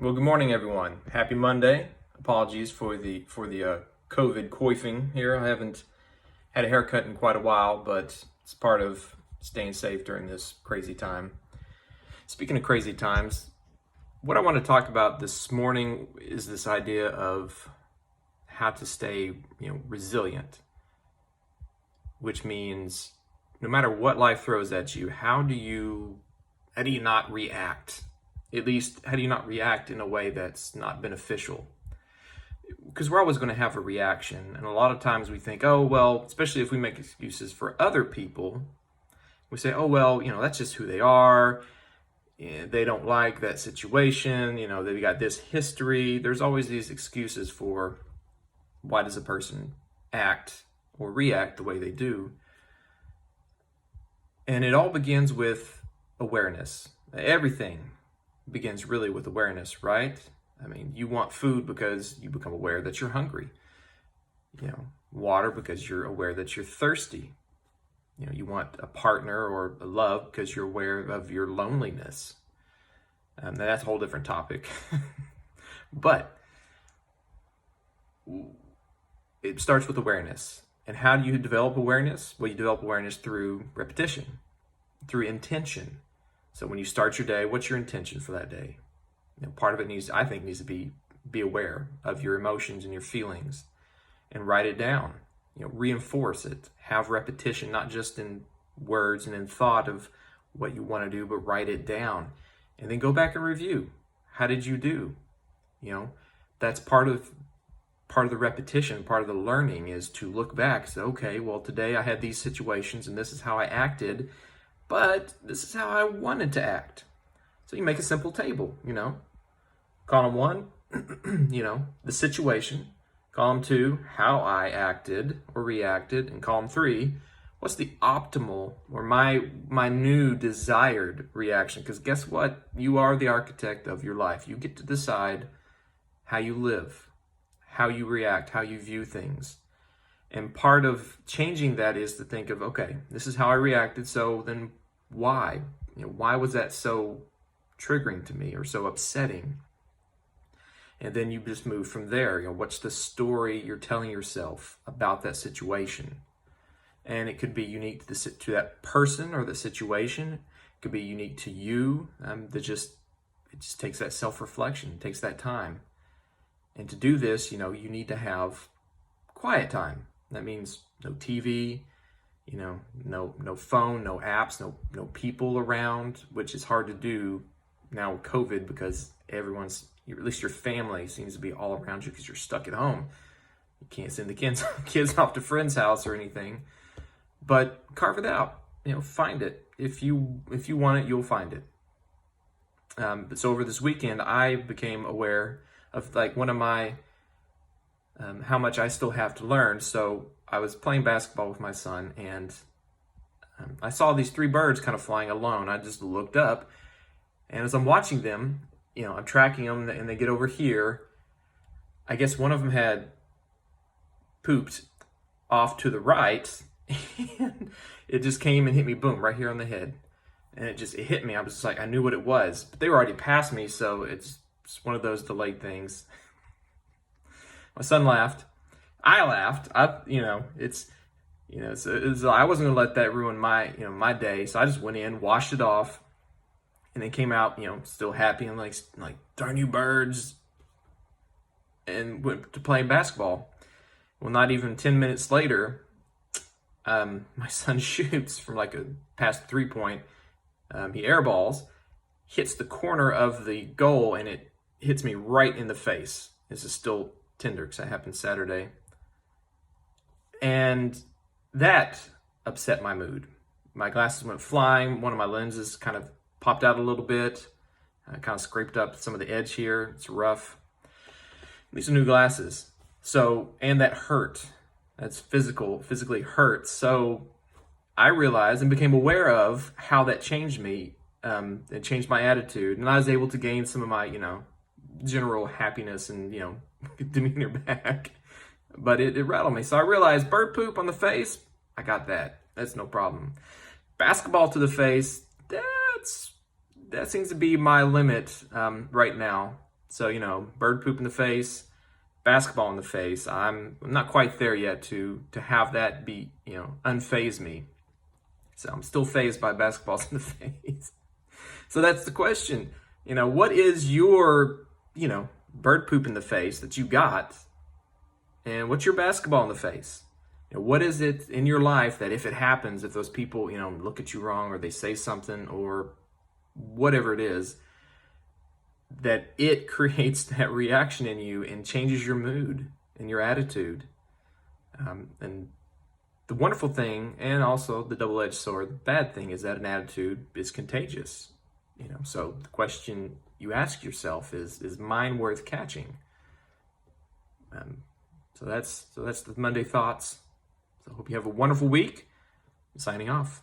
Well, good morning, everyone. Happy Monday. Apologies for the COVID coifing here. I haven't had a haircut in quite a while, but it's part of staying safe during this crazy time. Speaking of crazy times, what I want to talk about this morning is this idea of how to stay, resilient, which means no matter what life throws at you, how do you not react? At least, how do you not react in a way that's not beneficial? Because we're always going to have a reaction. And a lot of times we think, oh, well, especially if we make excuses for other people, we say, oh, well, that's just who they are. They don't like that situation. They've got this history. There's always these excuses for why does a person act or react the way they do. And it all begins with awareness. Everything begins really with awareness, right? I mean, you want food because you become aware that you're hungry. Water because you're aware that you're thirsty. You want a partner or a love because you're aware of your loneliness. That's a whole different topic. But it starts with awareness. And how do you develop awareness? Well, you develop awareness through repetition, through intention. So when you start your day, what's your intention for that day? Part of it needs to be aware of your emotions and your feelings and write it down. Reinforce it. Have repetition, not just in words and in thought of what you want to do, but write it down. And then go back and review. How did you do? That's part of the repetition, part of the learning is to look back. So, okay, well, today I had these situations and this is how I acted, but this is how I wanted to act. So you make a simple table, Column 1, the situation. Column 2, how I acted or reacted. And column 3, what's the optimal or my new desired reaction? Because guess what? You are the architect of your life. You get to decide how you live, how you react, how you view things. And part of changing that is to think of, okay, this is how I reacted, so then why? Why was that so triggering to me or so upsetting? And then you just move from there. What's the story you're telling yourself about that situation? And it could be unique to that person or the situation. It could be unique to you. It just takes that self-reflection, takes that time. And to do this, you need to have quiet time. That means no TV, no phone, no apps, no people around, which is hard to do now with COVID because everyone's, at least your family seems to be all around you because you're stuck at home. You can't send the kids off to friends' house or anything. But carve it out. Find it. If you want it, you'll find it. So over this weekend, I became aware of one of my how much I still have to learn. So I was playing basketball with my son, and I saw these 3 birds kind of flying alone. I just looked up, and as I'm watching them, I'm tracking them, and they get over here. I guess one of them had pooped off to the right, and it just came and hit me, boom, right here on the head. And it hit me. I was just like, I knew what it was, but they were already past me, so it's one of those delayed things. My son laughed. I laughed. I wasn't gonna let that ruin my day. So I just went in, washed it off, and then came out, still happy and like darn you birds, and went to playing basketball. Well, not even 10 minutes later, my son shoots from a past 3-point. He airballs, hits the corner of the goal, and it hits me right in the face. This is still tender because that happened Saturday. And that upset my mood. My glasses went flying. One of my lenses kind of popped out a little bit. I kind of scraped up some of the edge here. It's rough. These are new glasses. So, and that hurt. That's physically hurt. So I realized and became aware of how that changed me. It changed my attitude. And I was able to gain some of my, general happiness and, demeanor back. But it rattled me. So I realized bird poop on the face, I got that. That's no problem. Basketball to the face, that seems to be my limit right now. So, bird poop in the face, basketball in the face. I'm not quite there yet to have that be, unfaze me. So I'm still fazed by basketballs in the face. So that's the question. What is your, bird poop in the face that you got? And what's your basketball in the face? What is it in your life that if it happens, if those people, look at you wrong or they say something or whatever it is, that it creates that reaction in you and changes your mood and your attitude. And the wonderful thing, and also the double-edged sword, the bad thing is that an attitude is contagious. So the question you ask yourself is mine worth catching? So that's the Monday Thoughts. So I hope you have a wonderful week. I'm signing off.